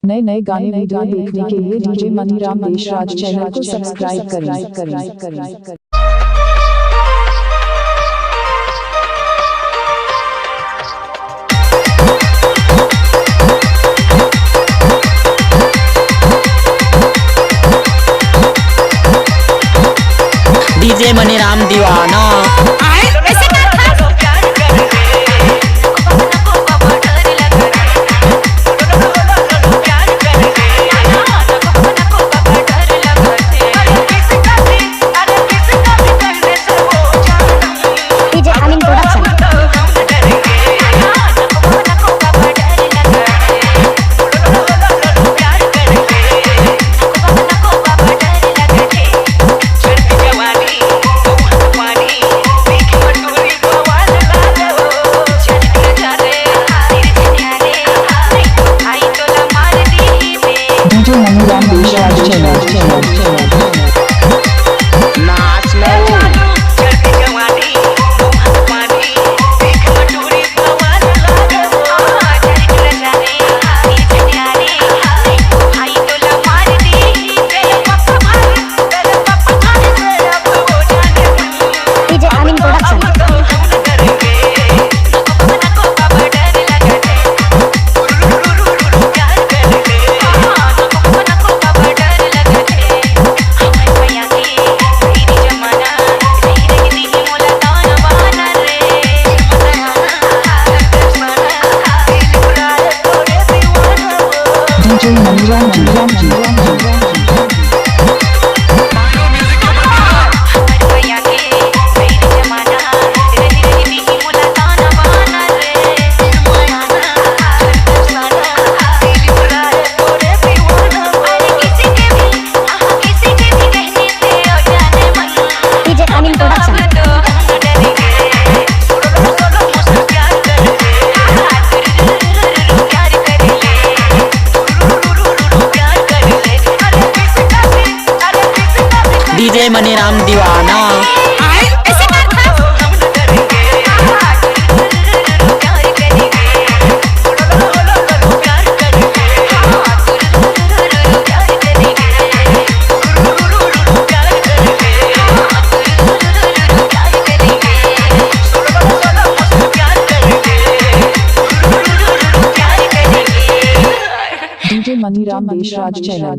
नए नए गाने वीडियो देखने के लिए डीजे मनीराम देशराज चैनल को सब्सक्राइब करें। डीजे मनीराम दीवाना डीजे मनीराम देशराज चैनल नाच लो डीजे मनीराम डीजे मनीराम दीवाना डीजे मनीराम देशराज चैनल।